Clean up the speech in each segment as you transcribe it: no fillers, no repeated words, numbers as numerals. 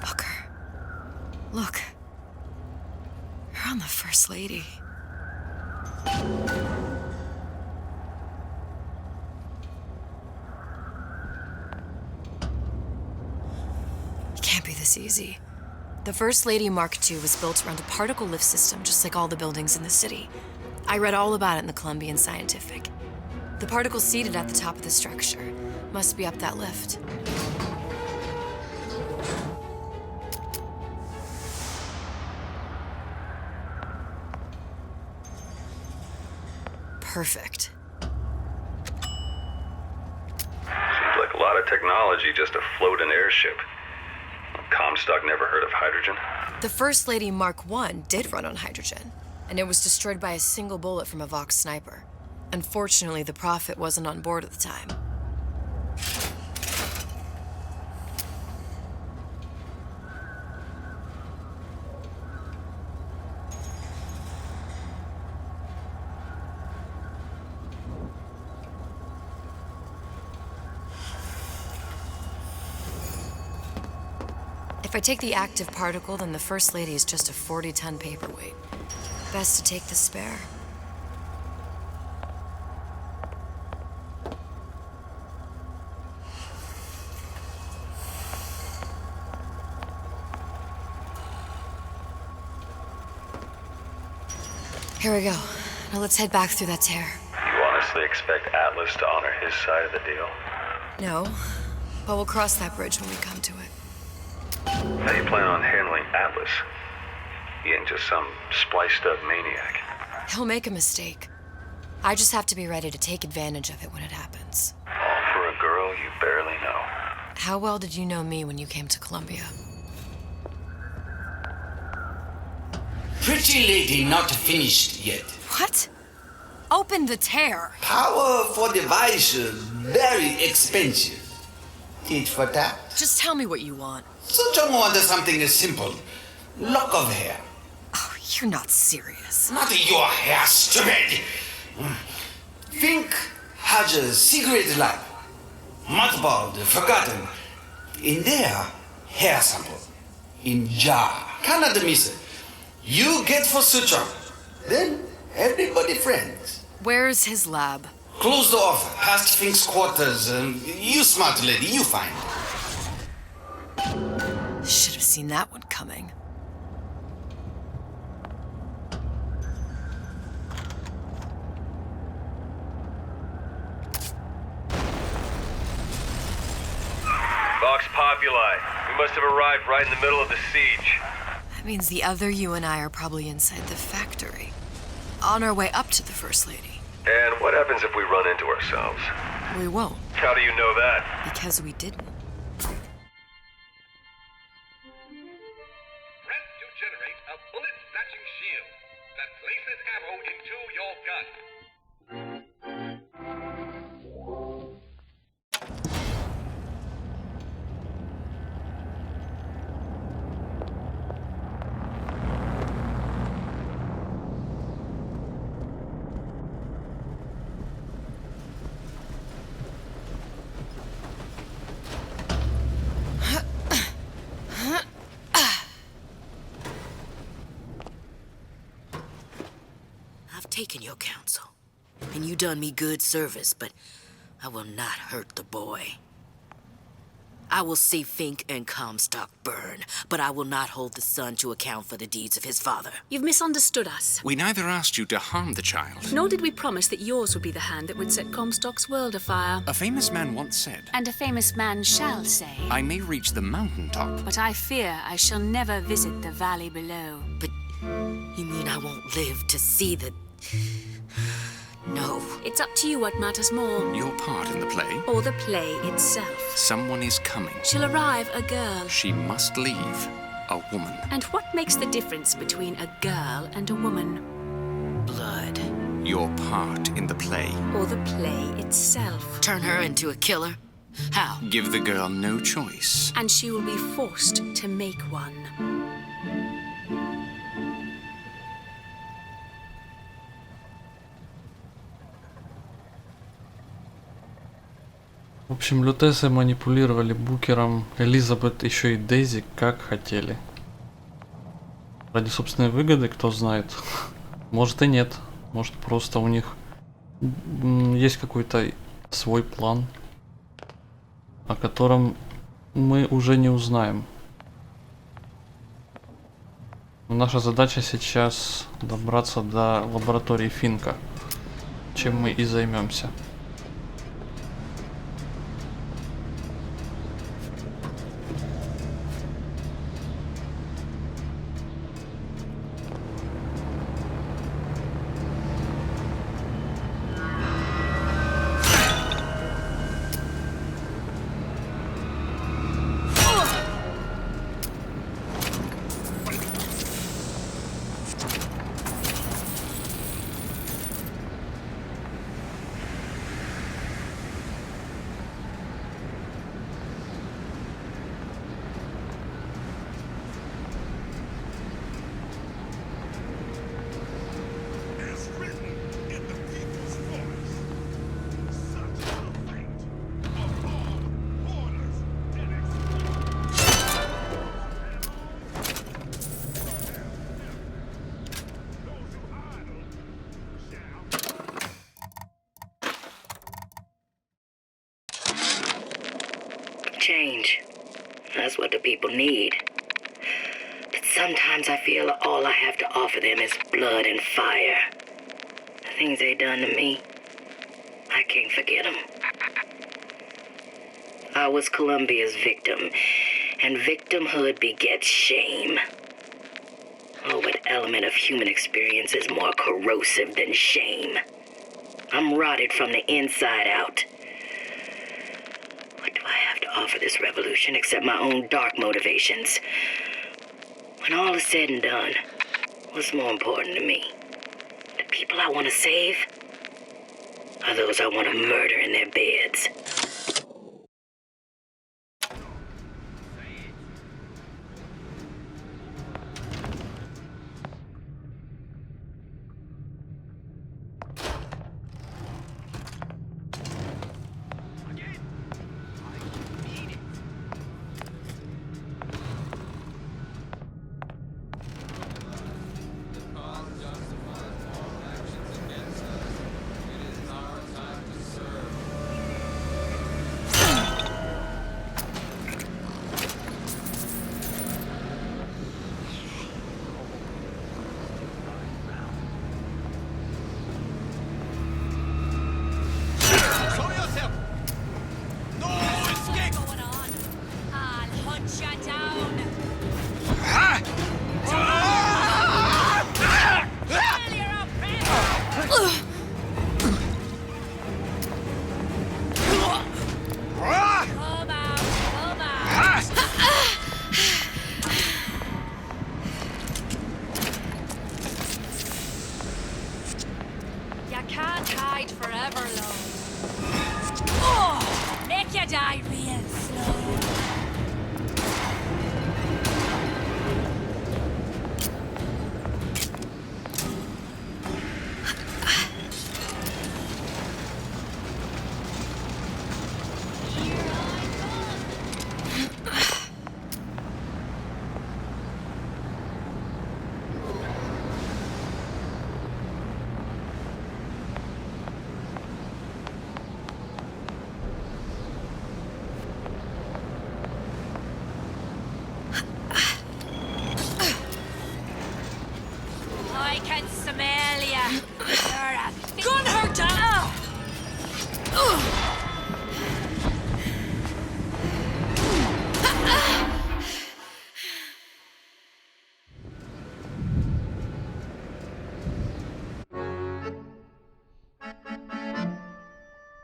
Fucker. Look. You're on the First Lady. It can't be this easy. The First Lady Mark II was built around a particle lift system, just like all the buildings in the city. I read all about it in the Columbian Scientific. The particles seated at the top of the structure must be up that lift. Perfect. Seems like a lot of technology just to float an airship. Comstock never heard of hydrogen? The First Lady Mark I did run on hydrogen, and it was destroyed by a single bullet from a Vox sniper. Unfortunately, the Prophet wasn't on board at the time. If I take the active particle, then the First Lady is just a 40-ton paperweight. Best to take the spare. Here we go. Now let's head back through that tear. You honestly expect Atlas to honor his side of the deal? No, but we'll cross that bridge when we come to it. How do you plan on handling Atlas? He ain't just some spliced-up maniac. He'll make a mistake. I just have to be ready to take advantage of it when it happens. All for a girl you barely know. How well did you know me when you came to Columbia? Pretty lady not finished yet. What? Open the tear. Power for device, very expensive. Tit for tat. Just tell me what you want. Such a wonder something is simple. Lock of hair. Oh, you're not serious. Not your hair, stupid. Think has a secret lab. Mothballed, forgotten. In there, hair sample. In jar. Cannot miss it. You get for suture. Then everybody friends. Where's his lab? Closed off, past Fink's quarters. You smart lady, you find. Should have seen that one coming. Vox Populi. We must have arrived right in the middle of the siege. That means the other you and I are probably inside the factory. On our way up to the First Lady. And what happens if we run into ourselves? We won't, How do you know that? because we didn't. Press to generate a bullet-snatching shield that places ammo into your gun. I've taken your counsel, and you done me good service, but I will not hurt the boy. I will see Fink and Comstock burn, but I will not hold the son to account for the deeds of his father. You've misunderstood us. We neither asked you to harm the child. Nor did we promise that yours would be the hand that would set Comstock's world afire. A famous man once said, And a famous man shall say. I may reach the mountaintop. But I fear I shall never visit the valley below. But you mean I won't live to see the... No. It's up to you what matters more. Your part in the play? Or the play itself. Someone is coming. She'll arrive a girl. She must leave. A woman. And what makes the difference between a girl and a woman? Blood. Your part in the play. Or the play itself. Turn her into a killer? How? Give the girl no choice. And she will be forced to make one. общем, лютесы манипулировали Букером, Элизабет, еще и Дейзи как хотели. Ради собственной выгоды, кто знает. Может и нет. Может просто у них есть какой-то свой план, о котором мы уже не узнаем. Но наша задача сейчас добраться до лаборатории Финка, чем мы и займемся. Change. That's what the people need. But sometimes I feel all I have to offer them is blood and fire. The things they done to me, I can't forget them. I was Columbia's victim, and victimhood begets shame. Oh, what element of human experience is more corrosive than shame? I'm rotted from the inside out. What do I have to offer this revolution except my own dark motivations? When all is said and done, what's more important to me? The people I want to save? Or those I want to murder in their beds?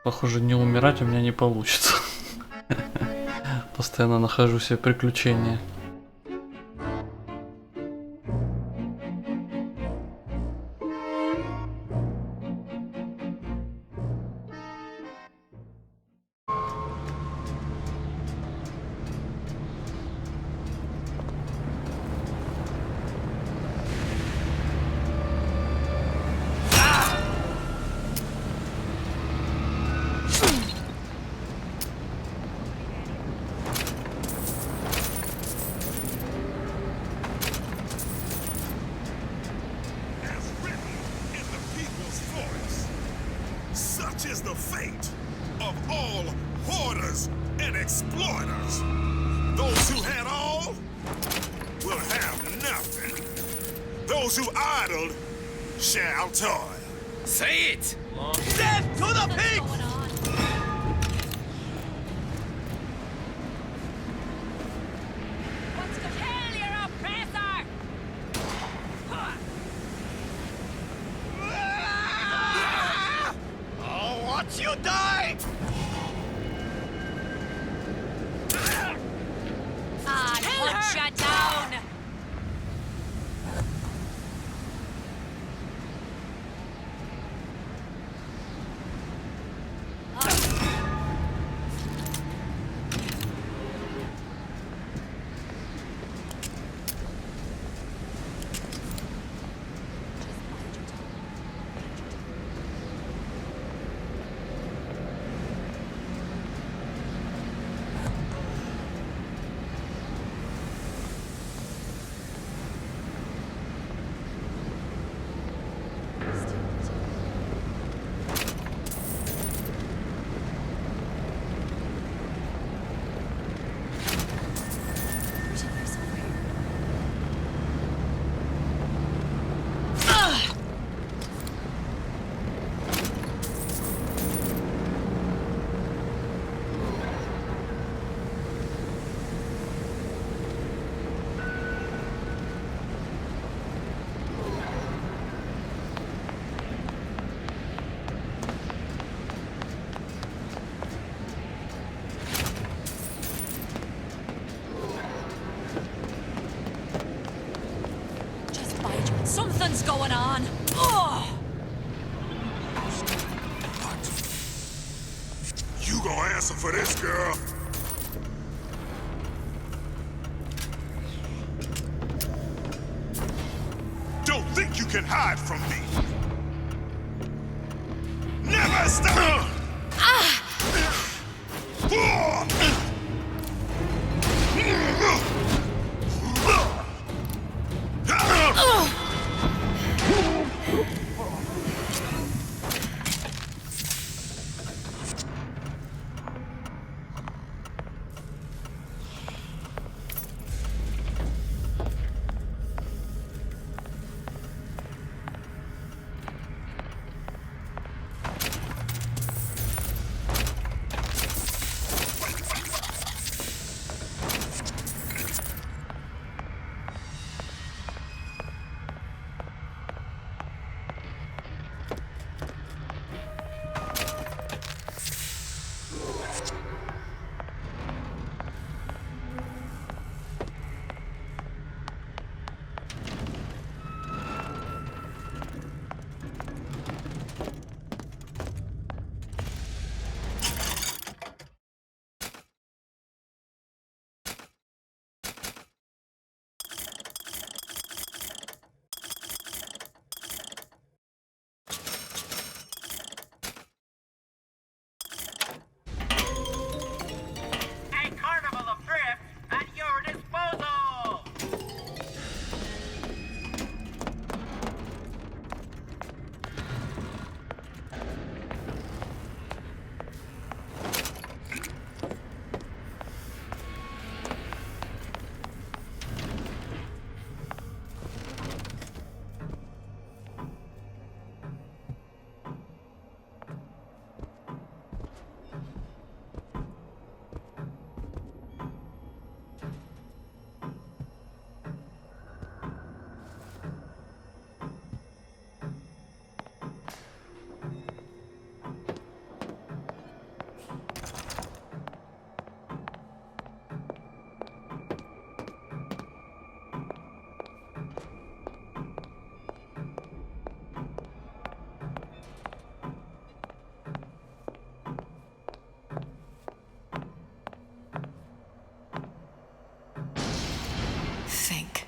Похоже, не умирать у меня не получится. Постоянно нахожу себе приключения. exploiters. Those who had all will have nothing. Those who idled shall toil. Say it! Death to the pigs! What's to kill your oppressor? Oh, watch you die! Put you down! Something's going on. Oh! You gonna answer for this, girl? Don't think you can hide from me. Never stop! Think.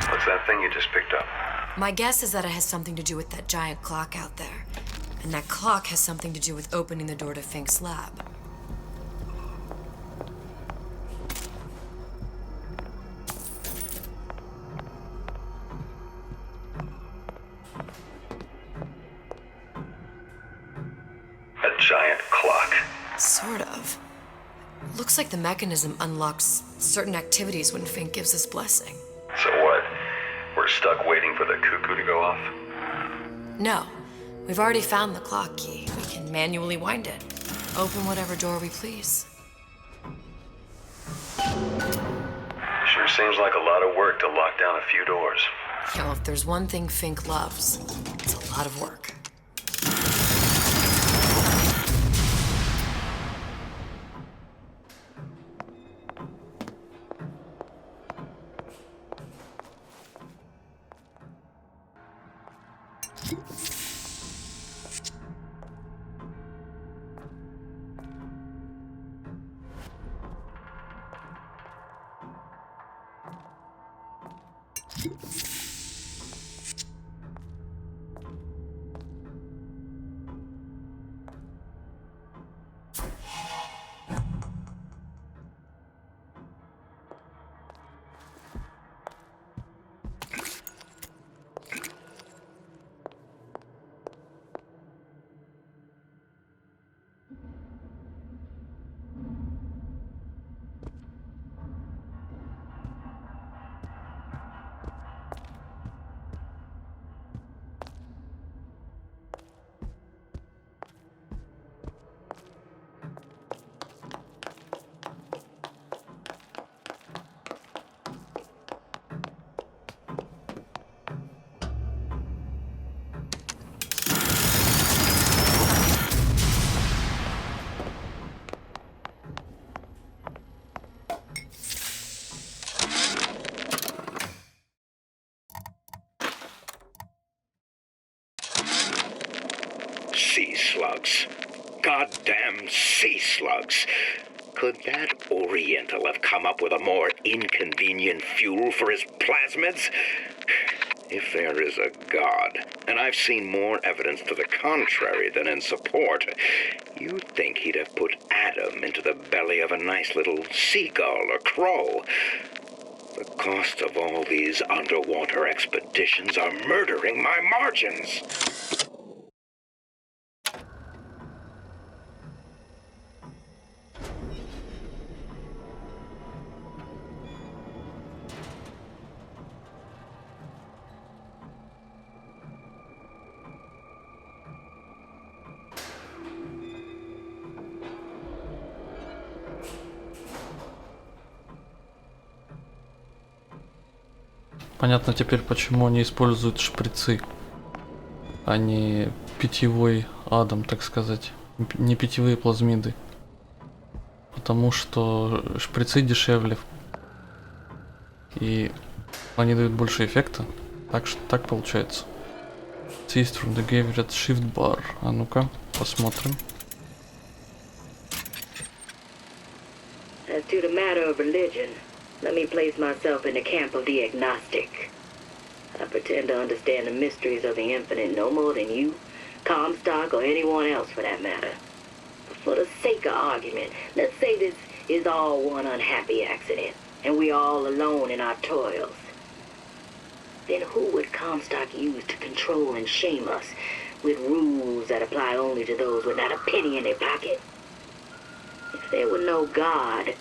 What's that thing you just picked up? My guess is that it has something to do with that giant clock out there. And that clock has something to do with opening the door to Fink's lab. Sort of. Looks like the mechanism unlocks certain activities when Fink gives his blessing. So what? We're stuck waiting for the cuckoo to go off? No. We've already found the clock key. We can manually wind it. Open whatever door we please. Sure seems like a lot of work to lock down a few doors. Yeah, well, if there's one thing Fink loves, it's a lot of work. Sea slugs. Goddamn sea slugs. Could that Oriental have come up with a more inconvenient fuel for his plasmids? If there is a God, and I've seen more evidence to the contrary than in support, you'd think he'd have put Adam into the belly of a nice little seagull or crow. The cost of all these underwater expeditions are murdering my margins. Понятно теперь, почему они используют шприцы, а не питьевой Адам, так сказать, не питьевые плазмиды. Потому что шприцы дешевле, и они дают больше эффекта. Так что так получается. Seized from the Gaviret Shift Bar. А ну-ка, посмотрим. As to the matter of religion, let me place myself in the camp of the agnostic. I pretend to understand the mysteries of the infinite no more than you, Comstock, or anyone else for that matter. But for the sake of argument, let's say this is all one unhappy accident, and we're all alone in our toils. Then who would Comstock use to control and shame us with rules that apply only to those with not a penny in their pocket? If there were no God,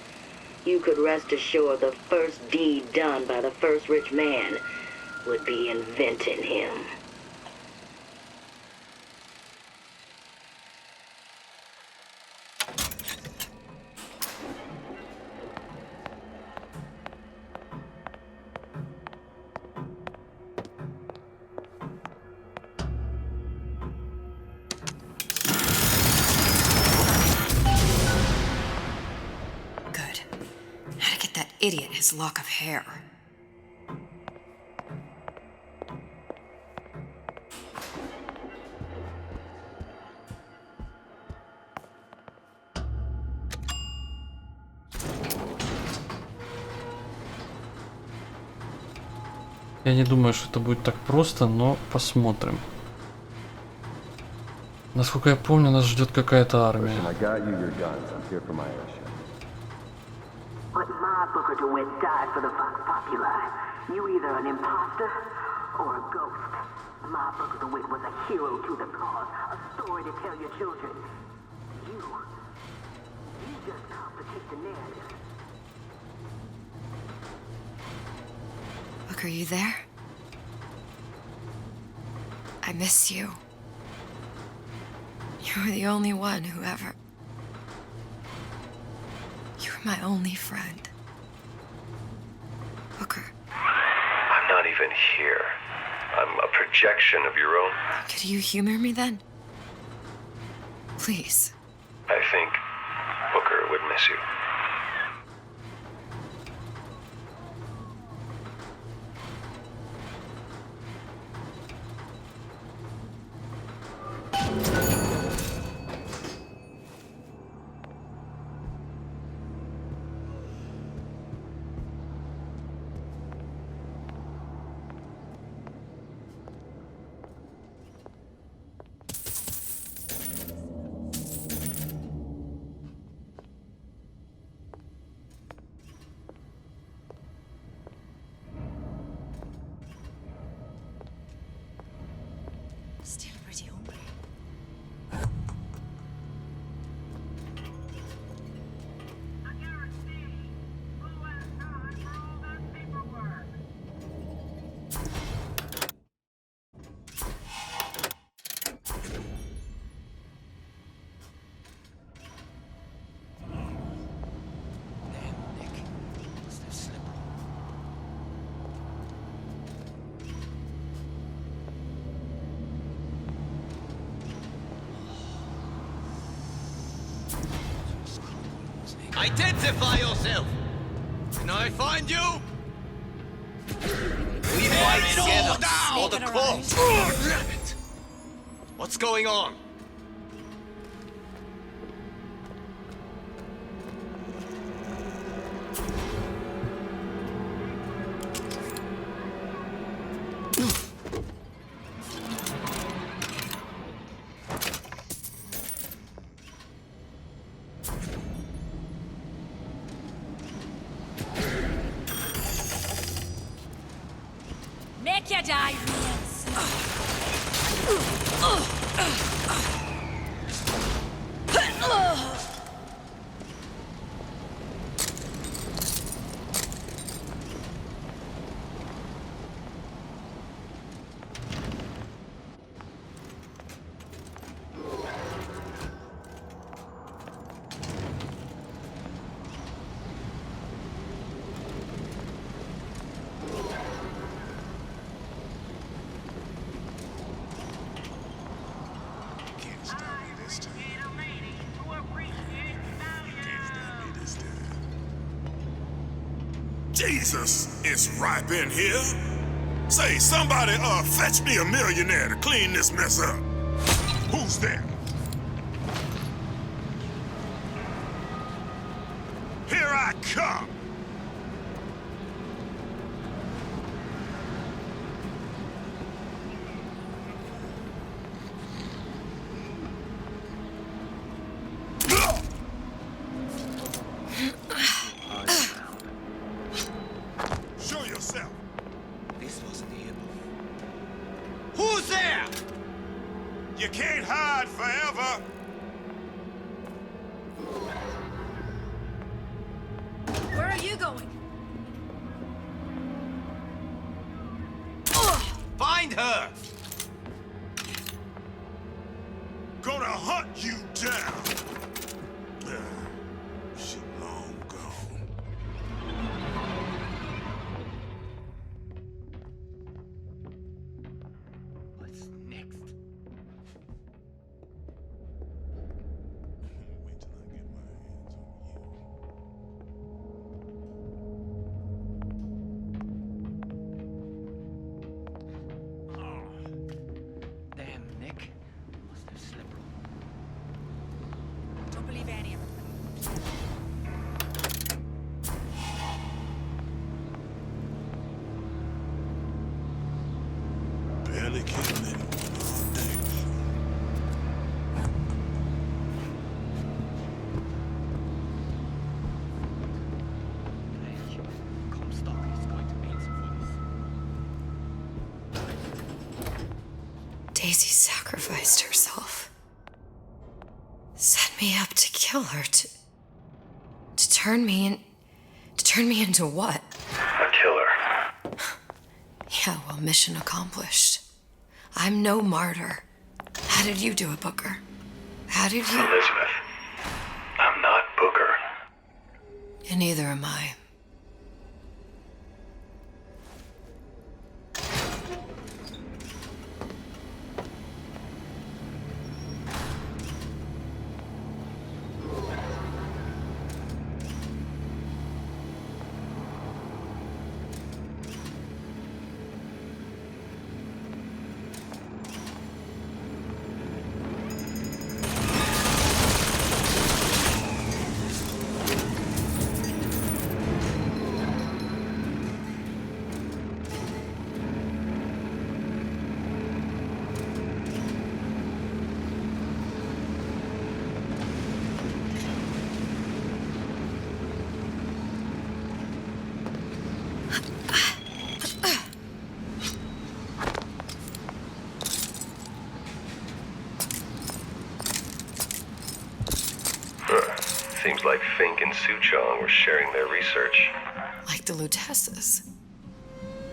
you could rest assured the first deed done by the first rich man would be inventing him. Idiot, his lock of hair. Я не думаю, что это будет так просто, но посмотрим. Насколько я помню, нас ждет какая-то армия. But my Booker DeWitt died for the Vox Populi. You either an imposter or a ghost. My Booker DeWitt was a hero to the cause, a story to tell your children. You just complicate the narrative. Look, are you there? I miss you. You were the only one who ever... You were my only friend. Booker. I'm not even here. I'm a projection of your own. Could you humor me then? Please. I think Booker would miss you. Still pretty hungry. Identify yourself! Can I find you? We fight together, or the corpse! Oh, damn it! What's going on? Make you die, Jesus, it's ripe in here. Say, somebody, fetch me a millionaire to clean this mess up. Who's there? Here I come. Show yourself. This wasn't here before. Who's there? You can't hide forever. Where are you going? Find her! Gonna hunt you down. She long gone. What's next? Wait till I get my hands on you. Damn, Nick. Must have slipped. Don't believe any of it. Barely killing anyone all day. Comstock is going to answer for this. Daisy sacrificed herself. Set me up to kill her, turn me into what? A killer. Yeah, well, mission accomplished. I'm no martyr. How did you do it, Booker? How did you... Elizabeth, I'm not Booker. And neither am I. Seems like Fink and Suchong were sharing their research. Like the Lutesses.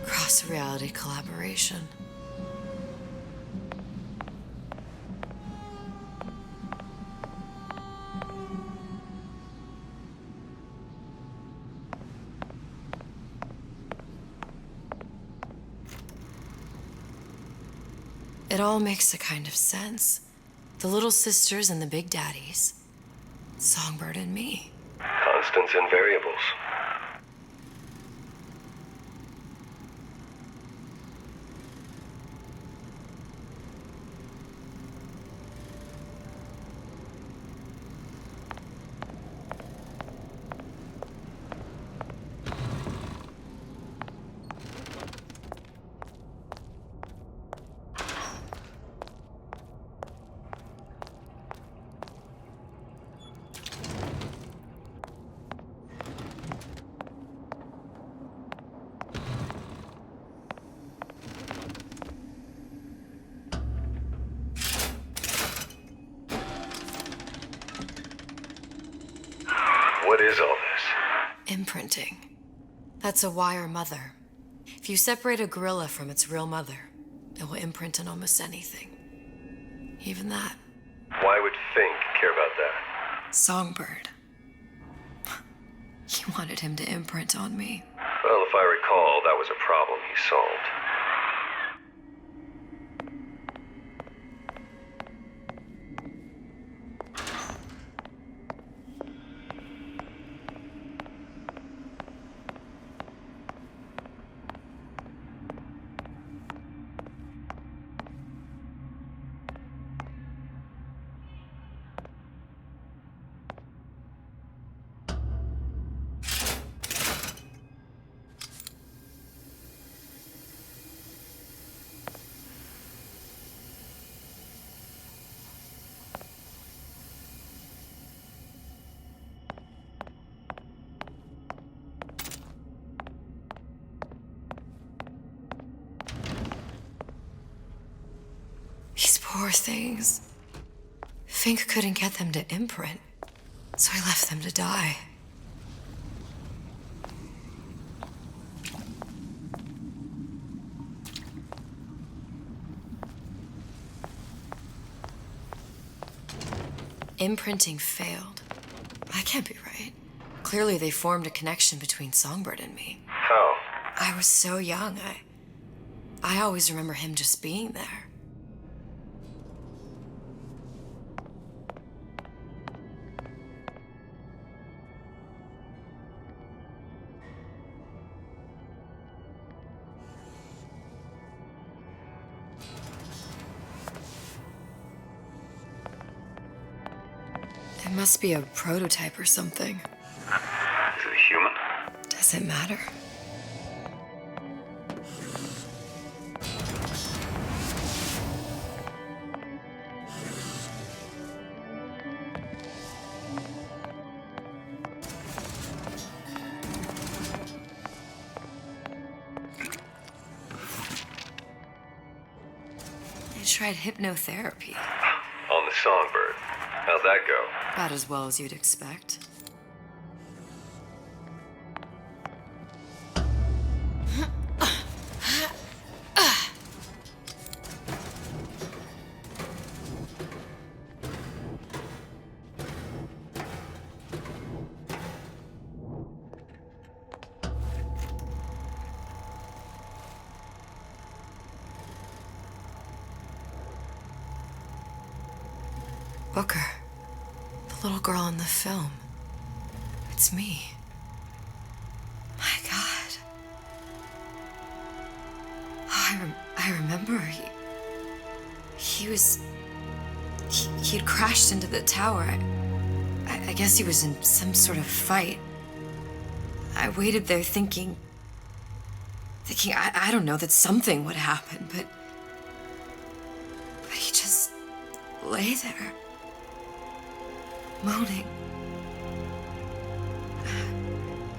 Cross-reality collaboration. It all makes a kind of sense. The little sisters and the big daddies. Songbird and me. Constants and variables. What is all this? Imprinting. That's a wire mother. If you separate a gorilla from its real mother, it will imprint on almost anything. Even that. Why would Fink care about that? Songbird. He wanted him to imprint on me. Well, if I recall, that was a problem he solved. These poor things. Fink couldn't get them to imprint, so I left them to die. Imprinting failed. That can't be right. Clearly they formed a connection between Songbird and me. How? I was so young, I always remember him just being there. It must be a prototype or something. Is it a human? Does it matter? I tried hypnotherapy. On the Songbird. How'd that go? About as well as you'd expect. Booker. The little girl in the film. It's me. My God. Oh, I remember he'd crashed into the tower. I guess he was in some sort of fight. I waited there thinking, I don't know, that something would happen, but he just lay there, moaning.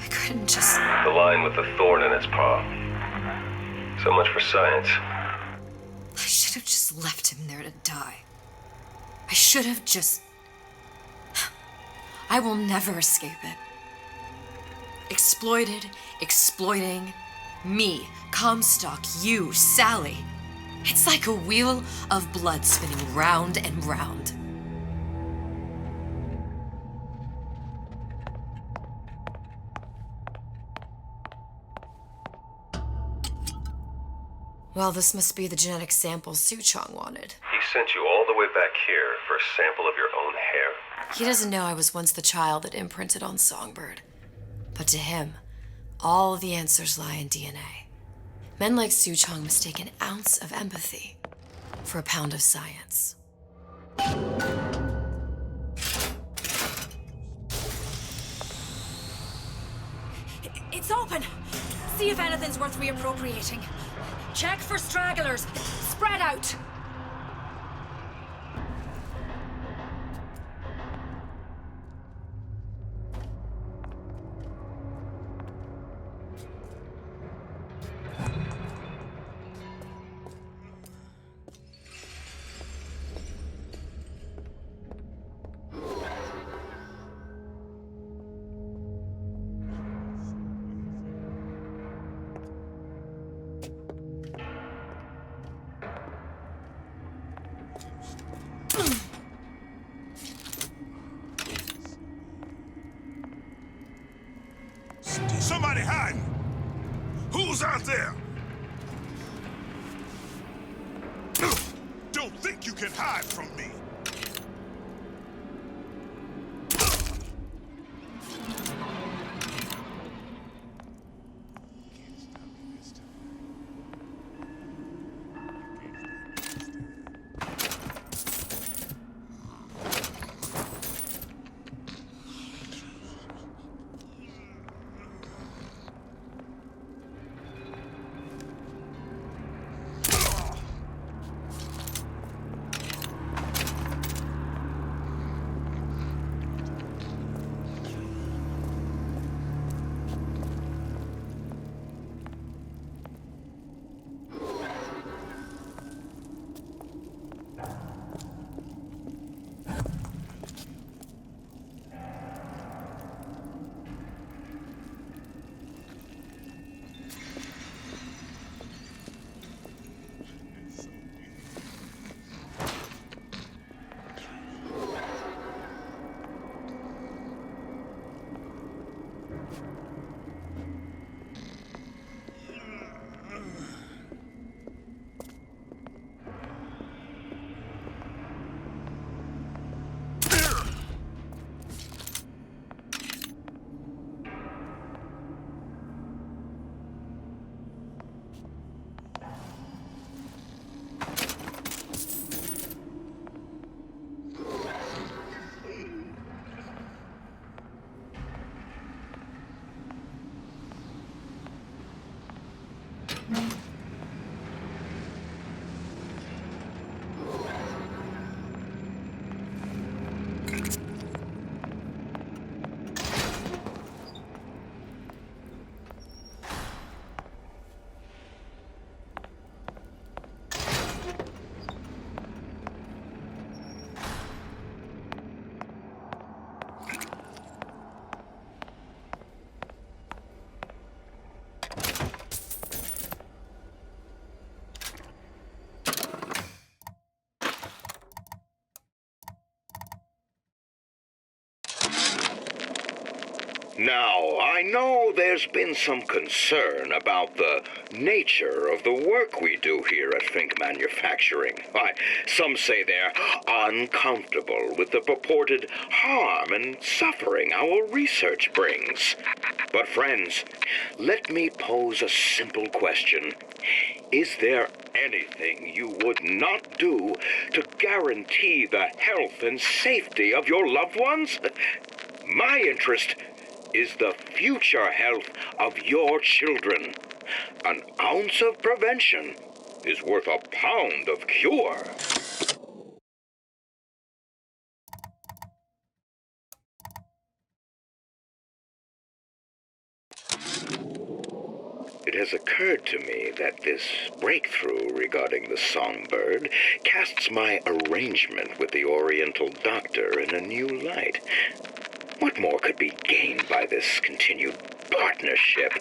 I couldn't just... The line with the thorn in its paw. So much for science. I should have just left him there to die. I should have just... I will never escape it. Exploited, exploiting, me, Comstock, you, Sally. It's like a wheel of blood spinning round and round. Well, this must be the genetic sample Suchong wanted. He sent you all the way back here for a sample of your own hair. He doesn't know I was once the child that imprinted on Songbird. But to him, all the answers lie in DNA. Men like Suchong mistake an ounce of empathy for a pound of science. It's open. See if anything's worth reappropriating. Check for stragglers. Spread out. Somebody hiding! Who's out there? Don't think you can hide from me! Now, I know there's been some concern about the nature of the work we do here at Fink Manufacturing. Why, some say they're uncomfortable with the purported harm and suffering our research brings. But friends, let me pose a simple question. Is there anything you would not do to guarantee the health and safety of your loved ones? My interest is the future health of your children. An ounce of prevention is worth a pound of cure. It has occurred to me that this breakthrough regarding the songbird casts my arrangement with the Oriental Doctor in a new light. What more could be gained by this continued partnership?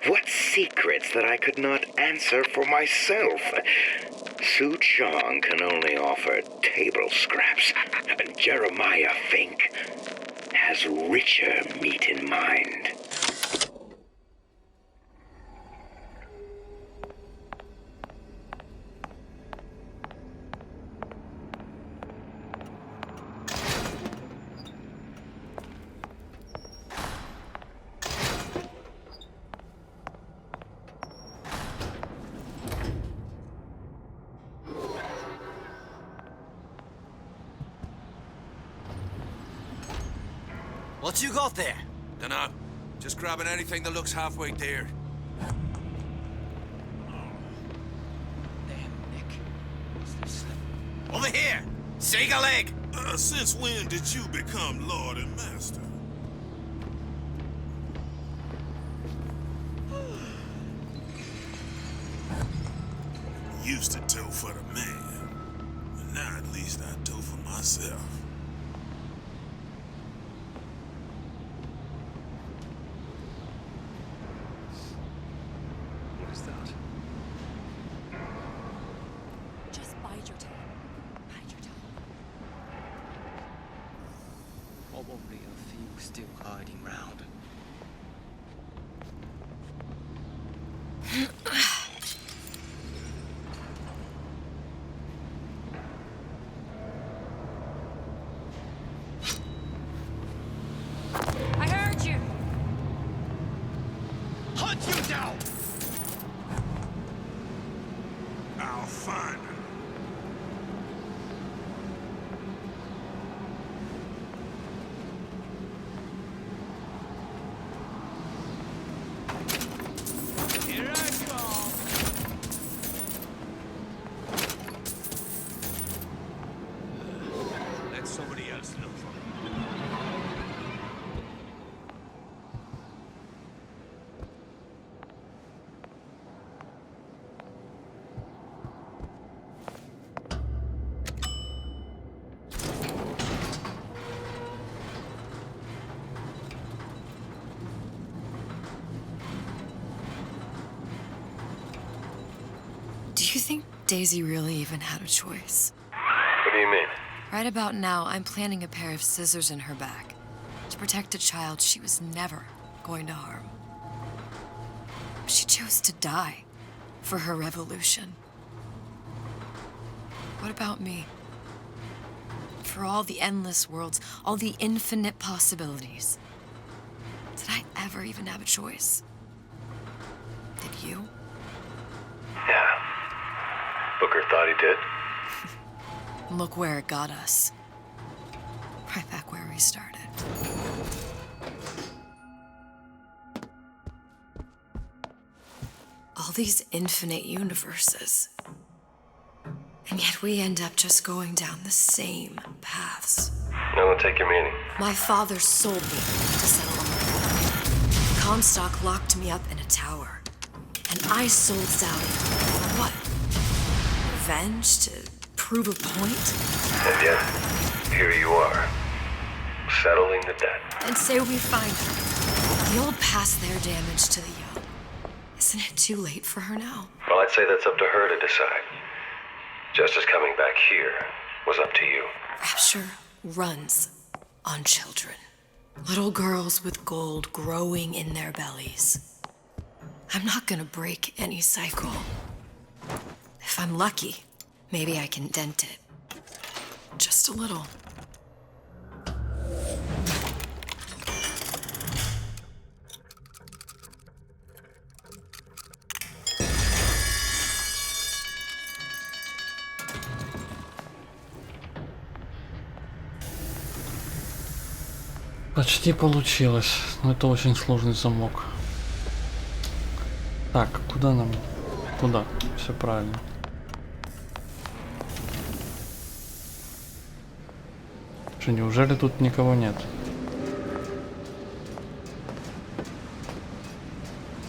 What secrets that I could not answer for myself? Su Chong can only offer table scraps, and Jeremiah Fink has richer meat in mind. What you got there? Dunno. Just grabbing anything that looks halfway there. Damn, Nick. What's this? Over here! Seagull egg! Since when did you become Lord and Master? Used to tow for the man. But now at least I tow for myself. Just bide your time. Bide your time. Probably a few still hiding round. I heard you. Hunt you down! I'll find her. Here I come! Let somebody else look for it. Do you think Daisy really even had a choice? What do you mean? Right about now, I'm planting a pair of scissors in her back to protect a child she was never going to harm. She chose to die for her revolution. What about me? For all the endless worlds, all the infinite possibilities. Did I ever even have a choice? Did you? Yeah. Booker thought he did. Look where it got us. Right back where we started. All these infinite universes. And yet we end up just going down the same paths. I don't take your meaning. My father sold me to settle on my own. Comstock locked me up in a tower. And I sold Sally for what? Revenge? To prove a point? And yet, here you are, settling the debt. And say we find her. The old past their damage to the young. Isn't it too late for her now? Well, I'd say that's up to her to decide. Justice coming back here was up to you. Rapture runs on children. Little girls with gold growing in their bellies. I'm not gonna break any cycle. If I'm lucky, maybe I can dent it. Just a little. Почти получилось, но это очень сложный замок. Так, куда нам? Куда? Все правильно. Что, неужели тут никого нет?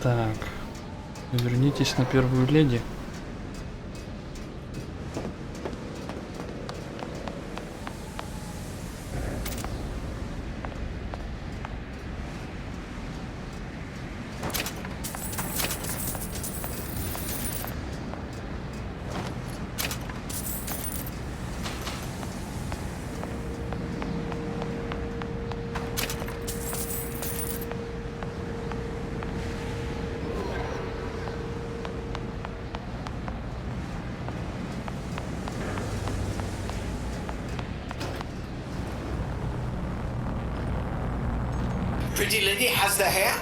Так, вернитесь на первую леди. Pretty lady has the hair?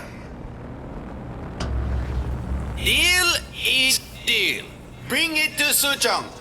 Deal is deal. Bring it to Suchong.